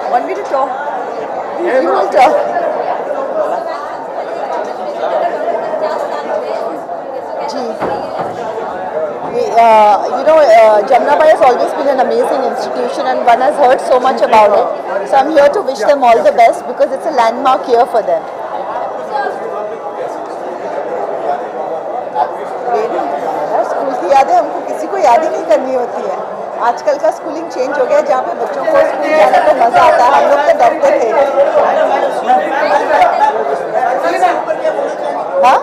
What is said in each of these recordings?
Want me to talk? You will talk. Jamnabai has always been an amazing institution and one has heard so much about it. So I'm here to wish them all the best because it's a landmark year for them. School की यादें हमको किसी को याद ही नहीं करनी होती है. आजकल का स्कूलिंग चेंज हो गया जहाँ पे बच्चों को स्कूल जाने को मजा आता है. हम लोग तो डरते थे. हाँ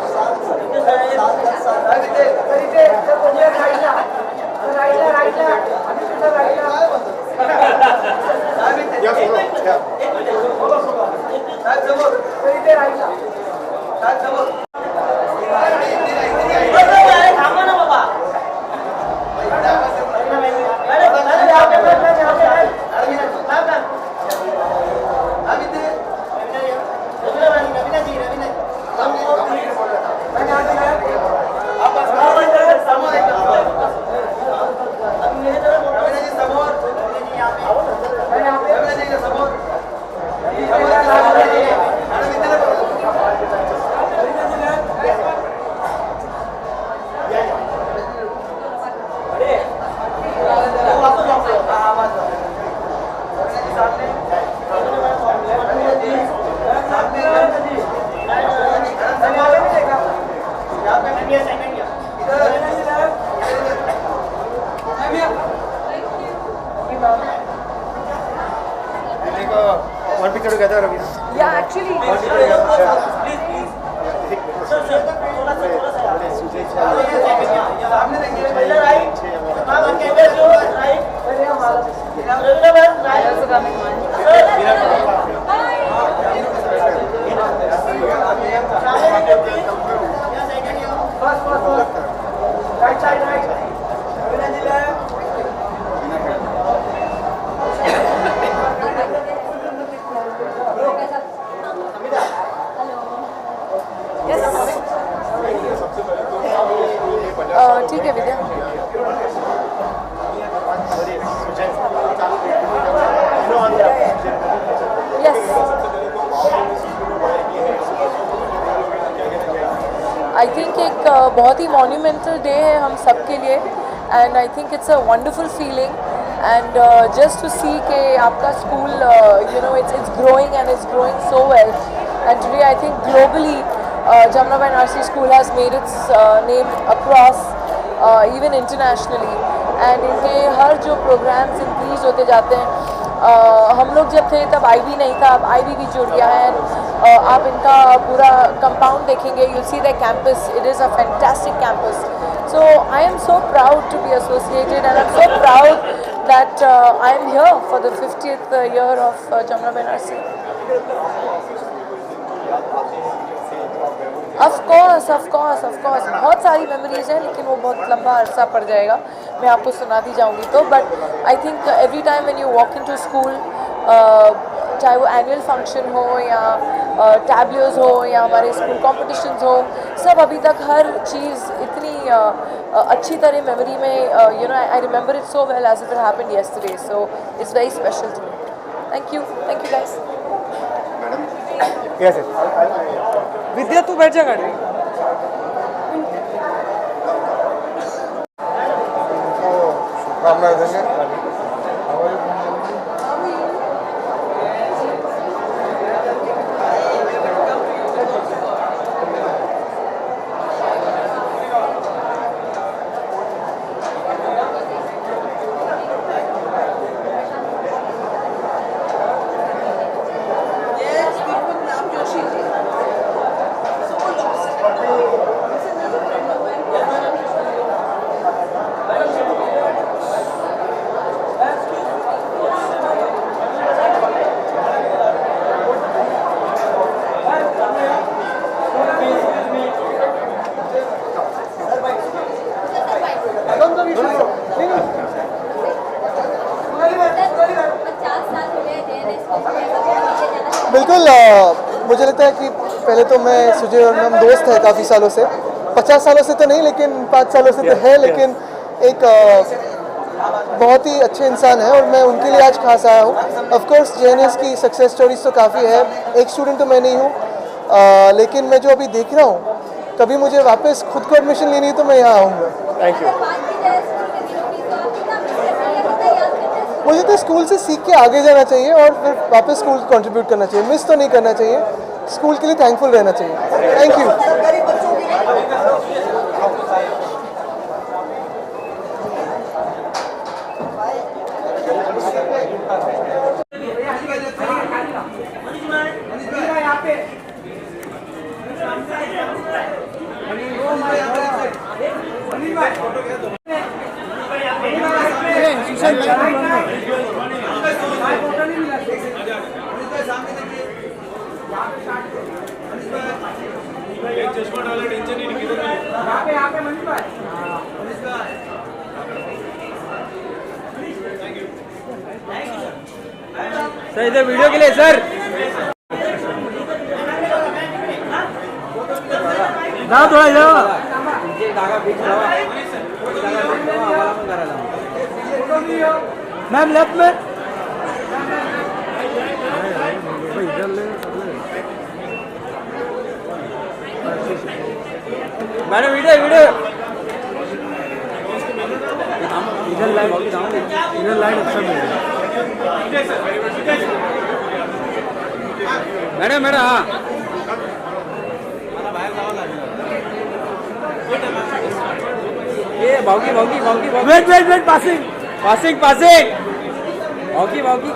one picture together, Ravina. Yeah, actually. Right side, right. ठीक है विद्या. Yes. I think एक बहुत ही monumental day है हम सब के लिए and I think it's a wonderful feeling and just to see कि आपका school it's growing and it's growing so well and today I think globally Jamnabai Narsi School has made its name across even internationally and इनके हर जो programs increase होते जाते हैं. हम लोग जब थे तब IB नहीं था, अब IB भी जुड़ गया है. आप इनका पूरा compound देखेंगे, you'll see their campus. It is a fantastic campus. So I am so proud to be associated and I'm so proud that I am here for the 50th year of Jamnabai Narsi. Of course. बहुत सारी memories हैं लेकिन वो बहुत लंबा अरसा पड़ जाएगा. मैं आपको सुनाती जाऊंगी तो but I think every time when you walk into school चाहे वो एनुअल फंक्शन हो या टैब्लोज हो या हमारे स्कूल कॉम्पिटिशन्स हो सब अभी तक हर चीज़ इतनी अच्छी तरह मेमोरी में I remember it so well as it happened yesterday. So it's very special to me. Thank you guys. Yes, sir. Vidya तू बैठ जा गाड़ी. शुभकामनाएं देंगे. बिल्कुल मुझे लगता है कि पहले तो मैं सुजय और हम दोस्त हैं काफ़ी सालों से, 50 सालों से तो नहीं लेकिन 5 सालों से तो है, लेकिन एक बहुत ही अच्छे इंसान है और मैं उनके लिए आज खास आया हूँ। ऑफ कोर्स JNS की सक्सेस स्टोरीज तो काफ़ी है, एक स्टूडेंट तो मैं नहीं हूँ, लेकिन मैं जो अभी देख रहा हूँ, कभी मुझे वापस खुद को एडमिशन लेनी है तो मैं यहाँ आऊँगा। Thank you. मुझे तो स्कूल से सीख के आगे जाना चाहिए और फिर वापस स्कूल को कंट्रीब्यूट करना चाहिए, मिस तो नहीं करना चाहिए, स्कूल के लिए थैंकफुल रहना चाहिए। Thank you. सर इधर वीडियो के लिए सर ना थोड़ा इधर मैम लेफ्ट में मैडम वीडियो वीडियो इधर लाइट अच्छा मैडम मैडम हाँ ये भागी भागी भागी wait wait wait passing passing passing भागी भागी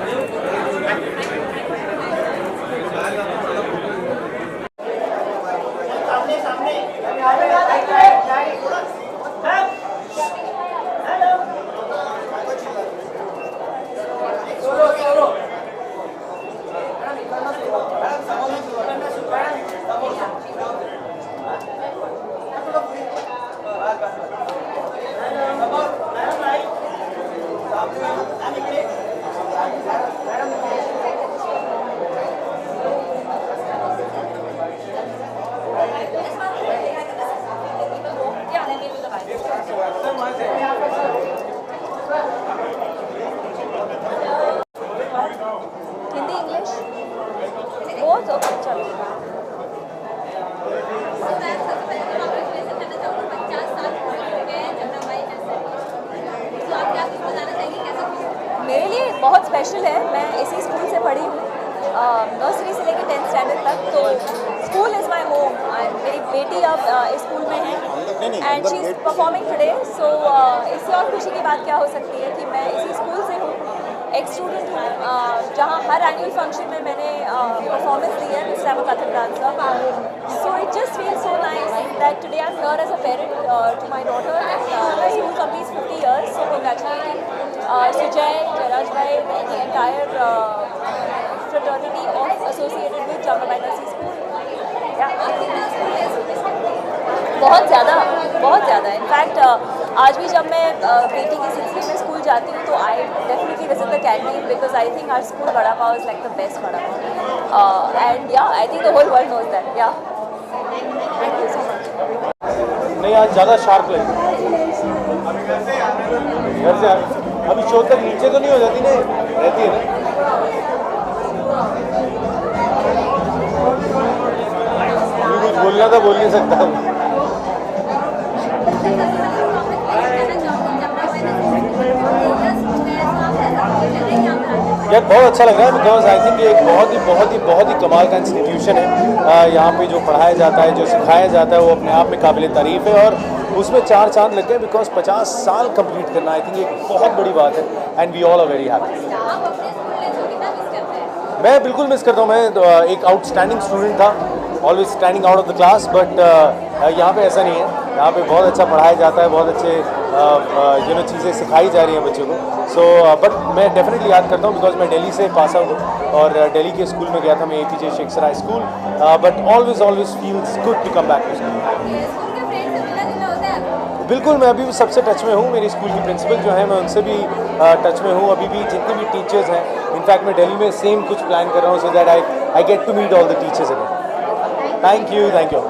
हिंदी इंग्लिश वो तो चलो मेरे लिए बहुत स्पेशल है। मैं इसी स्कूल से पढ़ी हूँ, नर्सरी से लेकर 10th स्टैंडर्ड तक, तो स्कूल इज़ माई होम। मेरी बेटी अब इस स्कूल में है and she is performing today, so इससे और खुशी की बात क्या हो सकती है कि मैं इसी स्कूल से हूँ, एक स्टूडेंट हूँ, जहाँ हर एनुअल फंक्शन में मैंने परफॉर्मेंस दी है दिस टाइम कथक डांस का। So it just feel so nice that today I am here as a parent to my daughter and the school completes 50 years, so congratulating Sujay, Jairaj bhai, the entire fraternity of associated with Jamnabai Nursery School. बहुत ज़्यादा in fact आज भी जब मैं बेटी के सिलसिले में स्कूल जाती हूँ तो I definitely visit the canteen because I think our school vada pav is like the best vada pav and yeah I think the whole world knows that. Yeah thank you so much. नहीं आज ज़्यादा शार्प लगी घर से अभी शो तक नीचे तो नहीं हो जाती ना, रहती है ना। कुछ बोलना था बोल नहीं सकता हूँ। यार बहुत अच्छा लग रहा है बिकॉज आई थिंक ये एक बहुत ही कमाल का इंस्टीट्यूशन है। यहाँ पे जो पढ़ाया जाता है, जो सिखाया जाता है, वो अपने आप में काबिल तारीफ है और उसमें 4 चांद लग गए बिकॉज 50 साल कंप्लीट करना आई थिंक एक बहुत बड़ी बात है and we all are very happy. मैं बिल्कुल मिस करता हूँ। मैं एक आउटस्टैंडिंग स्टूडेंट था, always standing out of the class, but यहाँ पे ऐसा नहीं है। यहाँ पे बहुत अच्छा पढ़ाया जाता है, बहुत अच्छे चीज़ें सिखाई जा रही हैं बच्चों को। सो बट मैं डेफिनेटली याद करता हूँ बिकॉज मैं दिल्ली से पास आउट हूँ और दिल्ली के स्कूल में गया था मैं, APJ Sheikh Sarai school, but always feels good to come back to school. बिल्कुल, मैं अभी भी सबसे टच में हूँ। मेरी स्कूल की प्रिंसिपल जो है, मैं उनसे भी टच में हूँ। अभी भी जितने भी टीचर्स हैं, इनफैक्ट मैं दिल्ली में सेम कुछ प्लान कर रहा हूँ, so that I get to meet all the teachers again. Thank you, thank you.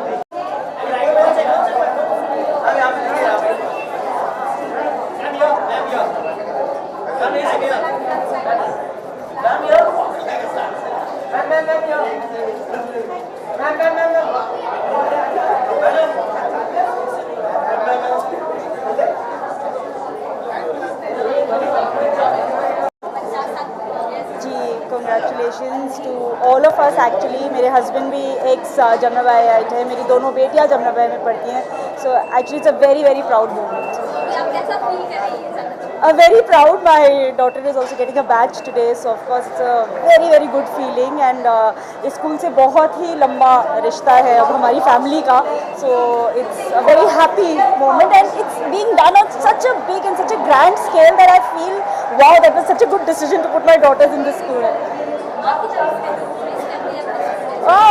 Congratulations to all of us. Actually मेरे हस्बैंड भी एक्स जमनाबाई आइट है, मेरी दोनों बेटियां जमनाबाई में पढ़ती हैं, so actually it's a very very proud moment. Very proud. My daughter is also getting a badge today, so of course it's a very very good feeling. And इस school से बहुत ही लंबा रिश्ता है अब हमारी फैमिली का, so it's a very happy moment and it's being done on such a big and such a grand scale that I feel wow, that was such a good decision to put my daughters in this school.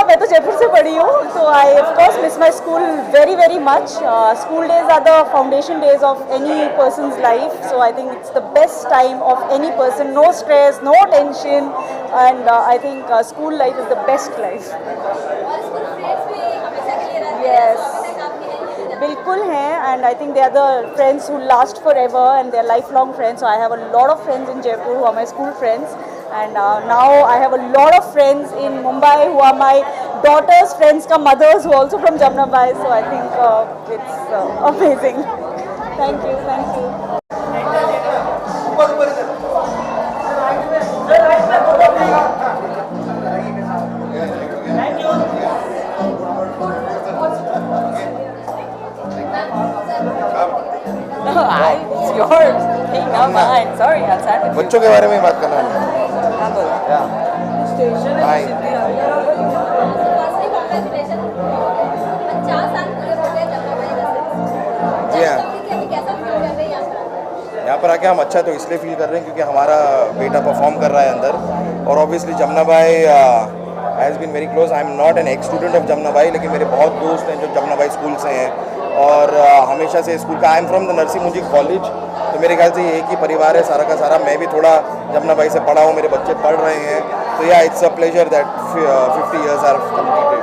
मैं तो जयपुर से पढ़ी हूँ, so I of course miss my school very very much. School days are the foundation days of any person's life, so I think it's the best time of any person. No stress, no tension, and I think school life is the best life. Yes, बिल्कुल हैं, and I think they are the friends who last forever and they are lifelong friends. So I have a lot of friends in Jaipur who are my school friends, and now I have a lot of friends in Mumbai who are my daughter's friends ka mothers who are also from Jamnabai. So I think it's amazing. Thank you, thank you. It's yours. Hey, not mine. Sorry, I'll send it. बच्चों के बारे में बात करना है। जी हाँ, यहाँ पर आके हम अच्छा तो इसलिए फील कर रहे हैं क्योंकि हमारा बेटा परफॉर्म कर रहा है अंदर, और obviously Jamnabai has been very close. I am not an ex student of Jamnabai, लेकिन मेरे बहुत दोस्त हैं जो जमनाबाई स्कूल से हैं और हमेशा से स्कूल का। I am from the Narsee Monjee college, तो मेरे ख्याल से ये एक ही परिवार है सारा का सारा। मैं भी थोड़ा जमनाबाई से पढ़ा हूँ, मेरे बच्चे पढ़ रहे हैं, तो yeah it's a pleasure that 50 years are completed.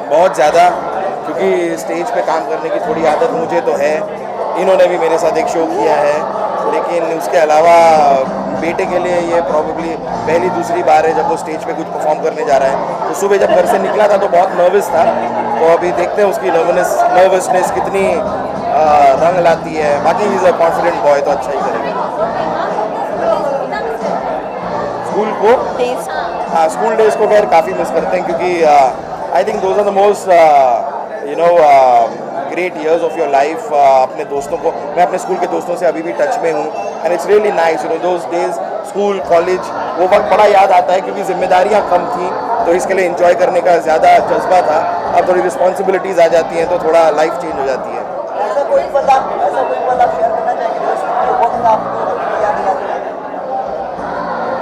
बहुत ज़्यादा, क्योंकि स्टेज पे काम करने की थोड़ी आदत मुझे तो है। इन्होंने भी मेरे साथ एक शो किया है, लेकिन उसके अलावा बेटे के लिए ये प्रॉबेबली पहली दूसरी बार है जब वो स्टेज पे कुछ परफॉर्म करने जा रहा है। तो सुबह जब घर से निकला था तो बहुत नर्वस था, तो अभी देखते हैं उसकी नर्वसनेस कितनी रंग लाती है। बाकी इज़ अ कॉन्फिडेंट बॉय, तो अच्छा ही करेगा। स्कूल को, हाँ, स्कूल डेज को खैर काफ़ी मिस करते हैं, क्योंकि I think those are the most great years of your life. अपने दोस्तों को, मैं अपने स्कूल के दोस्तों से अभी भी टच में हूँ, and it's really nice, you know, those days, school, college, वो वक्त बड़ा याद आता है क्योंकि जिम्मेदारियाँ कम थी, तो इसके लिए एंजॉय करने का ज़्यादा जज्बा था। अब थोड़ी रिस्पॉन्सिबिलिटीज़ आ जाती हैं तो थोड़ा लाइफ चेंज हो जाती है। ऐसा कोई पल आप शेयर करना चाहेंगे आपको याद दिलाते हैं?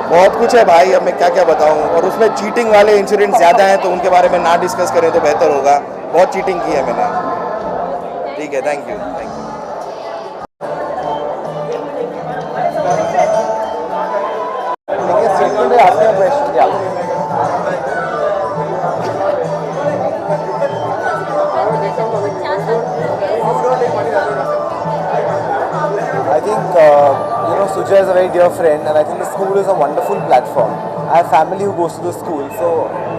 बहुत कुछ है भाई, अब मैं क्या क्या बताऊं, और उसमें चीटिंग वाले इंसिडेंट ज़्यादा हैं तो उनके बारे में ना डिस्कस करें तो बेहतर होगा। बहुत चीटिंग की है मैंने। ठीक है, thank you, thank you. I think, Suja is a very dear friend, and I think the school is a wonderful platform. I have family who goes to the school, so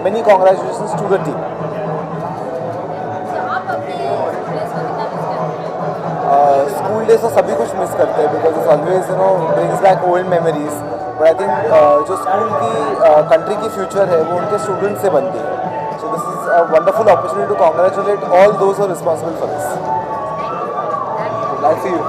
many congratulations to the team. School days तो सभी कुछ miss करते हैं because it's always brings back old memories. But I think जो school की country की future है वो उनके स्टूडेंट से बनती है. So this is a wonderful opportunity to congratulate all those who are responsible for this. Glad to see you.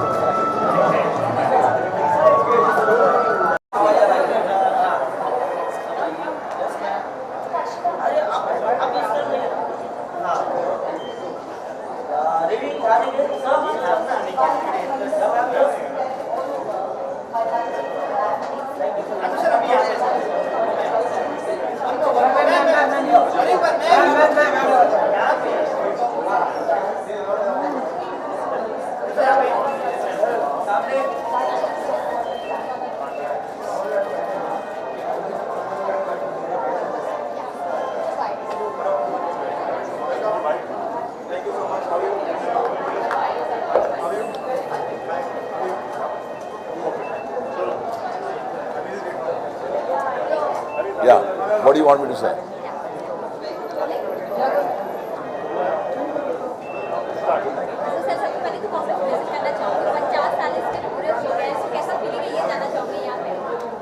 do you want me to say?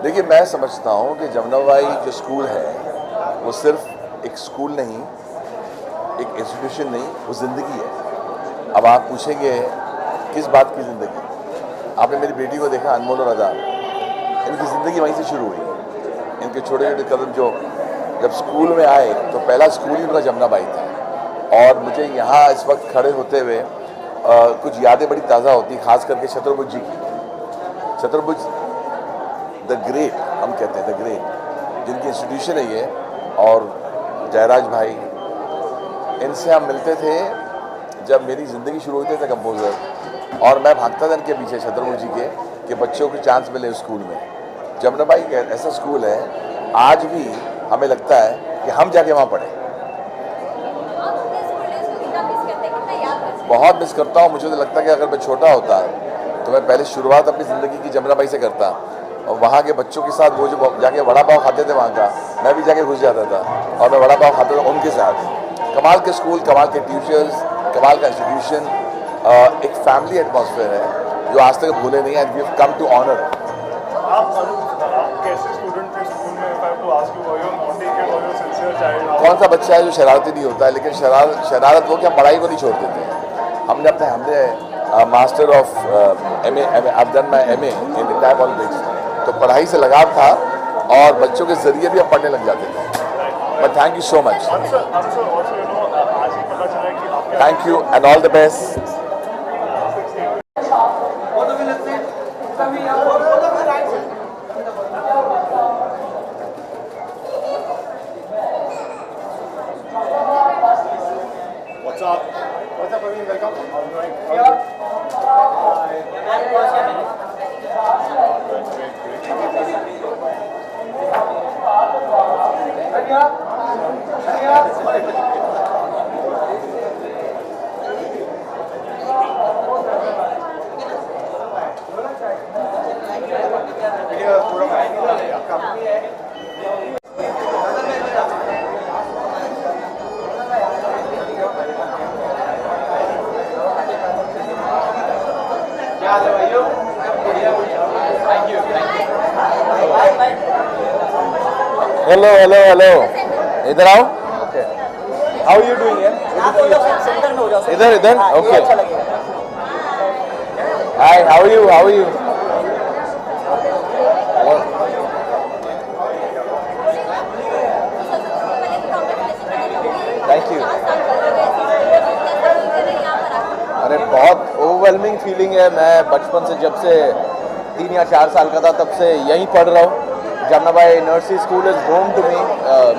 देखिए, मैं समझता हूँ कि जमनाबाई जो स्कूल है वो सिर्फ एक स्कूल नहीं, एक इंस्टीट्यूशन नहीं, वो ज़िंदगी है। अब आप पूछेंगे किस बात की ज़िंदगी? आपने मेरी बेटी को देखा, अनमोल और अदा, इनकी ज़िंदगी वहीं से शुरू हुई। इनके छोटे छोटे कदम जो जब स्कूल में आए तो पहला स्कूल ही उनका जमनाबाई था। और मुझे यहाँ इस वक्त खड़े होते हुए कुछ यादें बड़ी ताज़ा होती, खास करके छत्रभुज जी की। छत्रभुज द ग्रेट, हम कहते हैं द ग्रेट, जिनकी इंस्टीट्यूशन है ये, और जयराज भाई, इनसे हम मिलते थे जब मेरी ज़िंदगी शुरू हुई थी कंपोज़र, और मैं भागता था इनके पीछे छत्रभुज जी के कि बच्चों को चांस मिले स्कूल में। जमनाबाई ऐसा स्कूल है, आज भी हमें लगता है कि हम जाके वहाँ पढ़े। बहुत मिस करता हूँ। मुझे तो लगता है कि अगर मैं छोटा होता तो मैं पहले शुरुआत अपनी ज़िंदगी की जमनाबाई से करता, और वहाँ के बच्चों के साथ वो जो जाके वड़ा पाव खाते थे वहाँ का, मैं भी जाके घुस जाता था और मैं वड़ा पाव खाता था उनके साथ। कमाल के स्कूल, कमाल के टीचर्स, कमाल का इंस्टीट्यूशन, एक फैमिली एटमॉस्फेयर है जो आज तक भूले नहीं, and we have come to honour. कौन सा बच्चा है जो शरारती नहीं होता है? लेकिन शरारत वो क्या, पढ़ाई को नहीं छोड़ देते। हमने master of MA, I've done my MA in Entire Politics, तो पढ़ाई से लगाव था और बच्चों के जरिए भी हम पढ़ने लग जाते थे। But thank you so much, thank you and all the best. Hello hello hello, इधर आओ। How you doing? इधर इधर, okay. Hi, how you, how you? Thank you. अरे बहुत ओवरवेलमिंग फीलिंग है। मैं बचपन से, जब से 3 या 4 साल का था, तब से यहीं पढ़ रहा हूँ। Jamnabai nursery school is home to me.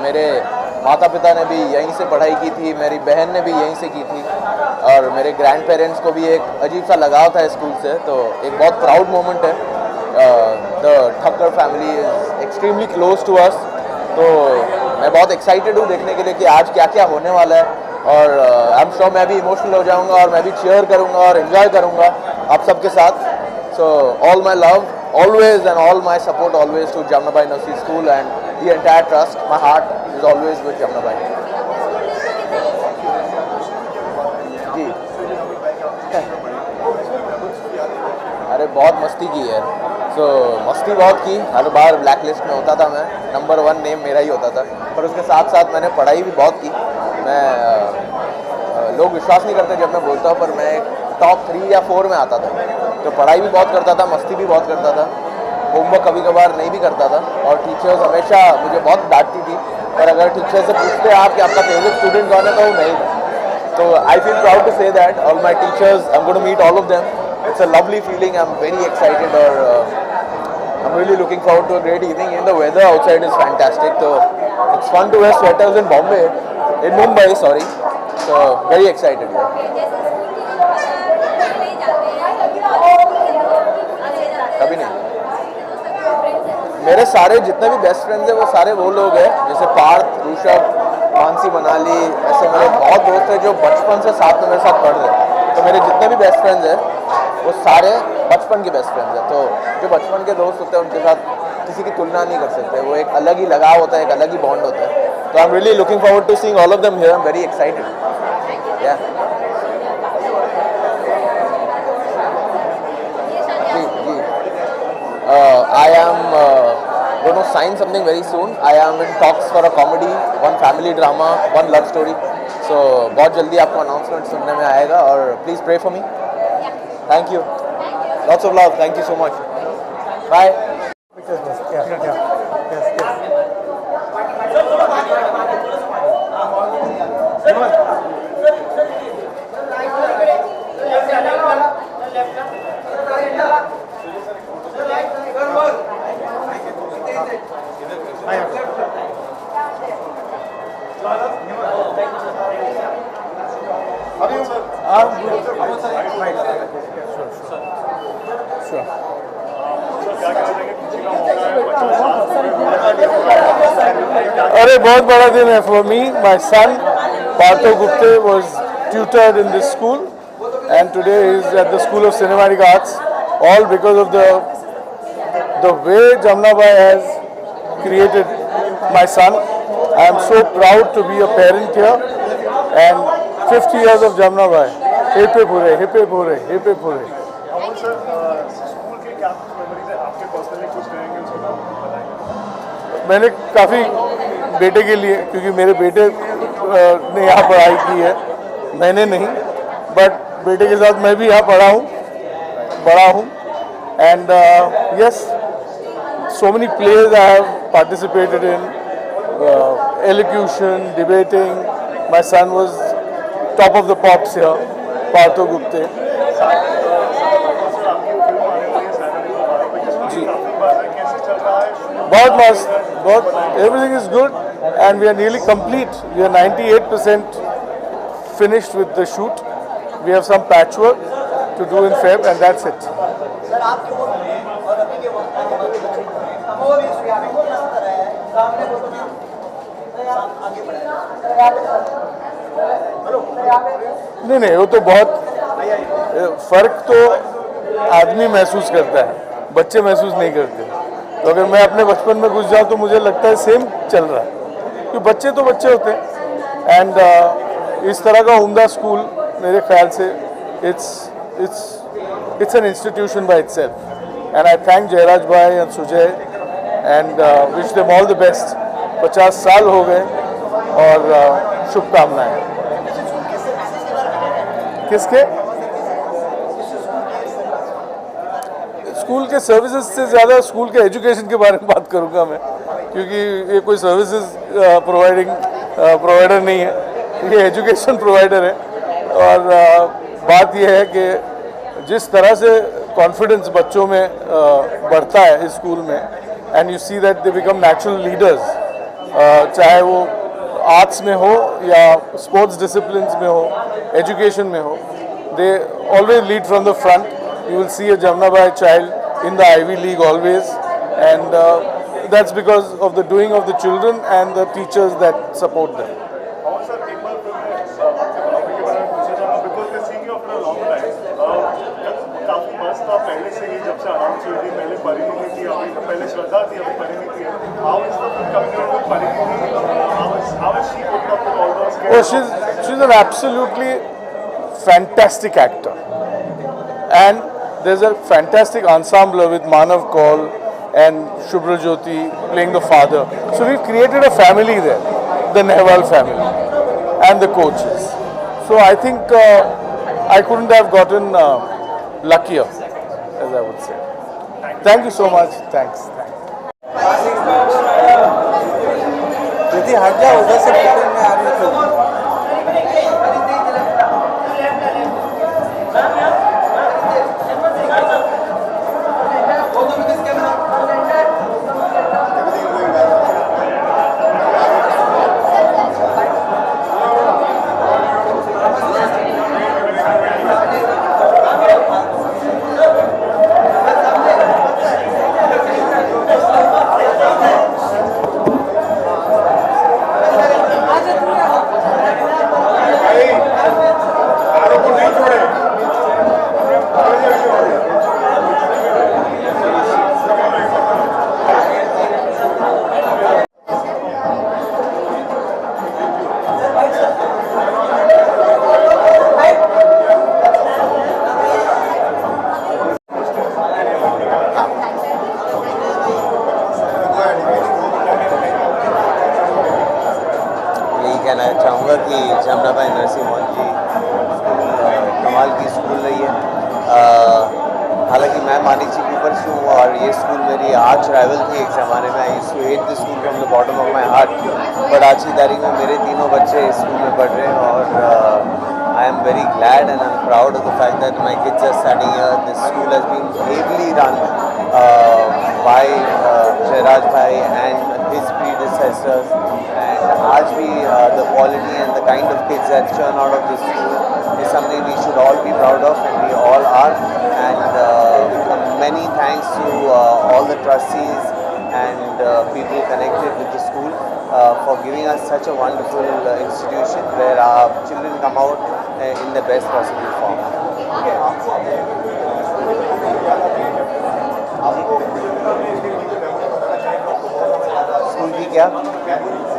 मेरे माता पिता ने भी यहीं से पढ़ाई की थी, मेरी बहन ने भी यहीं से की थी, और मेरे ग्रैंड पेरेंट्स को भी एक अजीब सा लगाव था स्कूल से। तो एक बहुत प्राउड मोमेंट है। The Thakkar family is extremely close to us. तो मैं बहुत एक्साइटेड हूँ देखने के लिए कि आज क्या क्या होने वाला है, और आई एम श्योर मैं भी इमोशनल हो जाऊँगा और मैं भी चीयर करूँगा और एंजॉय करूँगा आप सबके साथ। So all my love always and all my support always to Jamnabai Nursery School and the entire trust. My heart is always with Jamnabai. जी अरे बहुत मस्ती की है। सो मस्ती बहुत की, हर बार ब्लैक लिस्ट में होता था मैं, नंबर 1 नेम मेरा ही होता था। पर उसके साथ साथ मैंने पढ़ाई भी बहुत की। मैं लोग विश्वास नहीं करते जब मैं बोलता हूँ, पर मैं टॉप 3 या 4 में आता था। तो पढ़ाई भी बहुत करता था, मस्ती भी बहुत करता था, होमवर्क कभी कभार नहीं भी करता था, और टीचर्स हमेशा मुझे बहुत डांटती थी। पर अगर टीचर से पूछते आप कि आपका फेवरेट स्टूडेंट कौन है, तो वो मैं ही था। तो I feel proud to say that all my teachers, I am going to meet all of them. It's a lovely feeling, I am very excited, और I am really looking forward to a great evening. In the weather outside is fantastic, तो it's fun to wear sweaters in Bombay, in Mumbai sorry. So very excited. कभी नहीं। मेरे सारे जितने भी best friends हैं वो सारे वो लोग हैं, जैसे पार्थ, ऋषभ, मानसी, मनाली, ऐसे मेरे बहुत दोस्त हैं जो बचपन से साथ में मेरे साथ पढ़ रहे हैं। तो मेरे जितने भी बेस्ट फ्रेंड्स हैं वो सारे बचपन के बेस्ट फ्रेंड्स हैं। तो जो बचपन के दोस्त होते हैं उनके साथ किसी की तुलना नहीं कर सकते, वो एक अलग ही लगाव होता है, एक अलग ही बॉन्ड होता है. तो I am really looking forward to seeing all of them here. I am very excited. Yeah I am going to sign something very soon. I am in talks for a comedy, one family drama, one love story. So बहुत जल्दी आपको announcement सुनने में आएगा और please pray for me. Thank you. Lots of love. Thank you so much. Bye. अरे बहुत बड़ा दिन है for me. My son Partho Gupte was tutored in this school and today he is at the School of Cinematic Arts, all because of the way Jamna Bhai has created my son. I am so proud to be a parent here and 50 years of Jamna Bhai. Hip hip hooray, hip hip hooray, hip hip hooray. मैंने काफ़ी बेटे के लिए, क्योंकि मेरे बेटे ने यहाँ पढ़ाई की है, मैंने नहीं, बट बेटे के साथ मैं भी यहाँ पढ़ा हूँ and yes, so many plays I have participated in, elocution, debating. My son was top of the pops here, Partho Gupte. जी, बहुत मस्त, बहुत, everything is good and we are nearly complete. We are 98% finished with the shoot. We have some patchwork to do in Feb and that's it. Sir आपके वो और अभी के वक्त वो भी सामने बोलो ना, आगे बढ़ाए. नहीं, वो तो बहुत फर्क तो आदमी महसूस करता है, बच्चे महसूस नहीं करते. तो अगर मैं अपने बचपन में घुस जाऊँ तो मुझे लगता है सेम चल रहा है, क्योंकि बच्चे तो बच्चे होते हैं. एंड इस तरह का उम्दा स्कूल मेरे ख्याल से it's an institution by itself. And I thank Jairaj Bhai and Sujay and wish them all the best. 50 साल हो गए और शुभकामनाएं. किसके? स्कूल के सर्विसेज से ज़्यादा स्कूल के एजुकेशन के बारे में बात करूँगा मैं, क्योंकि ये कोई सर्विसेज प्रोवाइडर नहीं है, ये एजुकेशन प्रोवाइडर है. और बात यह है कि जिस तरह से कॉन्फिडेंस बच्चों में बढ़ता है इस स्कूल में, and you see that they become natural leaders, चाहे वो आर्ट्स में हो या स्पोर्ट्स डिसिप्लिन्स में हो, एजुकेशन में हो, they always lead from the front. You will see a Jamna Bhai child in the Ivy League always, and that's because of the doing of the children and the teachers that support them. Oh, she's an absolutely fantastic actor. And there's a fantastic ensemble with Manav Kaul and Shubhra Jyoti playing the father. So we've created a family there, the Nehwal family, and the coaches. So I think I couldn't have gotten luckier, as I would say. Thank you so much. Thanks. यदि हट जाओ उधर से पकड़ में आ रही है तो सिमोन की स्कूल कमाल की स्कूल रही है। हालांकि मैं मानिक जी के ऊपर से हूँ और ये स्कूल मेरी आर्च राइवल थी एक ज़माने में। I used to hate this school from the bottom of my heart, but आज की तारीख में मेरे तीनों बच्चे इस स्कूल में पढ़ रहे हैं और I am very glad and I'm proud of the fact that my kids are studying here. This school has been ably run by Jairaj Bhai and his predecessors, and आज भी the quality and the kind of kids that churn out of this school is something we should all be proud of, and we all are. And many thanks to all the trustees and people connected with the school for giving us such a wonderful institution where our children come out in the best possible form. School की क्या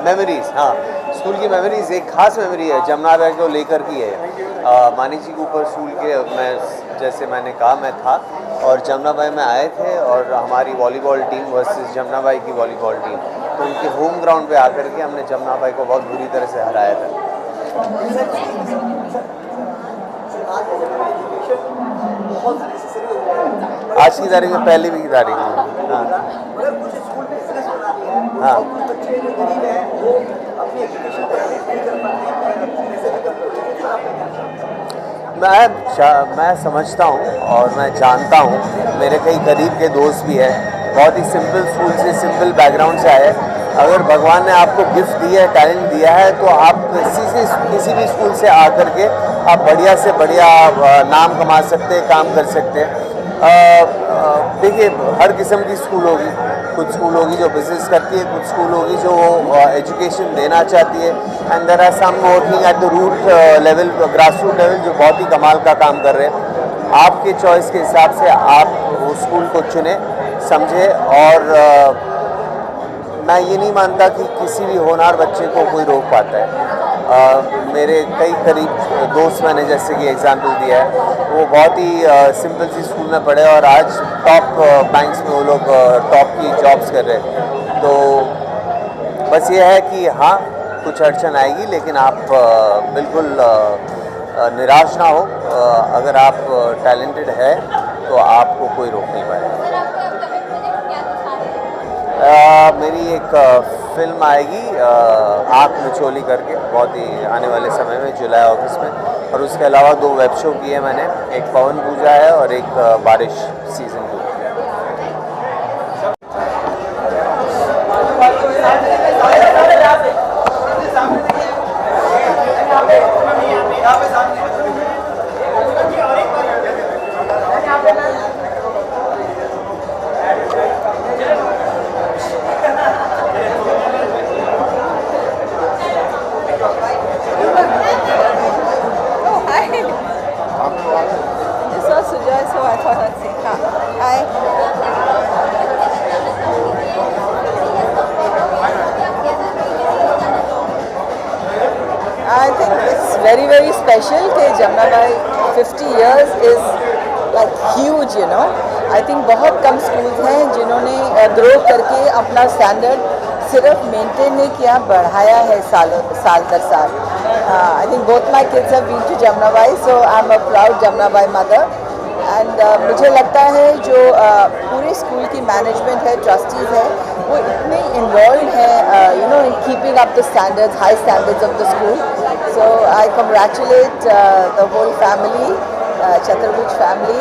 memories? हाँ, school की memories एक खास memory है Jamuna bag को लेकर की है। मानिक जी के ऊपर स्कूल के मैं जैसे मैंने कहा मैं था और जमुना भाई में आए थे और हमारी वॉलीबॉल टीम वर्सेस जमुना भाई की वॉलीबॉल टीम, तो उनके होम ग्राउंड पे आकर के हमने जमुना भाई को बहुत बुरी तरह से हराया था। आज की तारीख में पहले भी की तारीख में हाँ मैं समझता हूँ और मैं जानता हूँ, मेरे कई करीब के दोस्त भी हैं, बहुत ही सिंपल स्कूल से सिंपल बैकग्राउंड से आए। अगर भगवान ने आपको गिफ्ट दिया है, टैलेंट दिया है, तो आप किसी भी स्कूल से आकर के आप बढ़िया से बढ़िया नाम कमा सकते हैं, काम कर सकते हैं। देखिए हर किस्म की स्कूल होगी, कुछ स्कूल होगी जो बिजनेस करती है, कुछ स्कूल होगी जो एजुकेशन देना चाहती है, and there are some working at the root level, grass root level, जो बहुत ही कमाल का काम कर रहे हैं। आपके चॉइस के हिसाब से आप वो स्कूल को चुने, समझे, और मैं ये नहीं मानता कि किसी भी होनहार बच्चे को कोई रोक पाता है। मेरे कई करीब दोस्त मैंने जैसे कि एग्जांपल दिया है, वो बहुत ही सिंपल सी स्कूल में पढ़े और आज टॉप बैंक्स में वो लोग टॉप की जॉब्स कर रहे हैं। तो बस ये है कि हाँ कुछ अड़चन आएगी, लेकिन आप बिल्कुल निराश ना हो। अगर आप टैलेंटेड है तो आपको कोई रोक नहीं पाएगा। मेरी एक फिल्म आएगी आँख मिचोली करके, बहुत ही आने वाले समय में जुलाई अगस्त में, और उसके अलावा 2 वेब शो किए हैं मैंने, एक पवन पूजा है और एक बारिश season 2। I think it's very special कि जमुना भाई 50 years is like huge, you know. I think बहुत कम schools हैं जिन्होंने ग्रो करके अपना स्टैंडर्ड सिर्फ मेंटेन नहीं किया, बढ़ाया है साल दर साल। I think both my kids have been to Jamna Bai, so I'm a proud Jamna Bai mother. And मुझे लगता है जो पूरे स्कूल की मैनेजमेंट है, ट्रस्टीज़ है, वो इतने इन्वॉल्व है you know in keeping up the standards, high standards of the school. So I congratulate the whole family, Chaturvej family,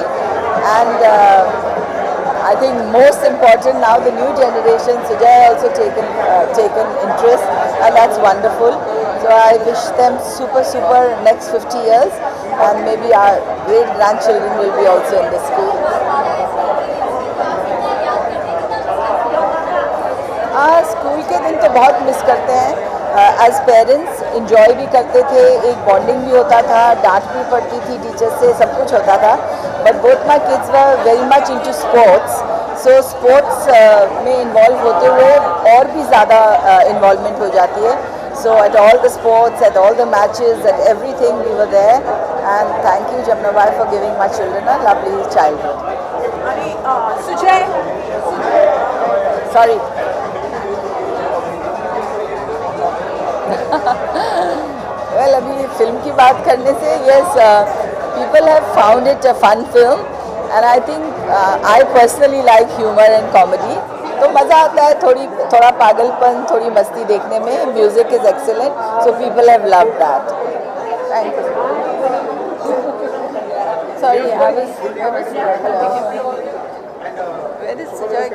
and I think most important now the new generation, Sujay also taken interest, and that's wonderful. So I wish them super next 50 years, and maybe our great grandchildren will be also in the school. School के दिन तो बहुत miss करते हैं। As parents enjoy भी करते थे, एक बॉन्डिंग भी होता था, डांट भी पड़ती थी टीचर से, सब कुछ होता था। But both my kids were very much into sports, so sports में इन्वॉल्व होते हुए और भी ज़्यादा इन्वॉल्वमेंट हो जाती है। So at all the sports, at all the matches, at everything we were there, and thank you Jamna Bai for giving my children a lovely childhood. Sujay. Sorry. Well अभी film की बात करने से yes people have found it a fun film and I think I personally like humour and comedy, तो मज़ा आता है थोड़ा पागलपन, थोड़ी मस्ती देखने में. Music is excellent, so people have loved that. Thank you. Sorry, I was where is Sujoy?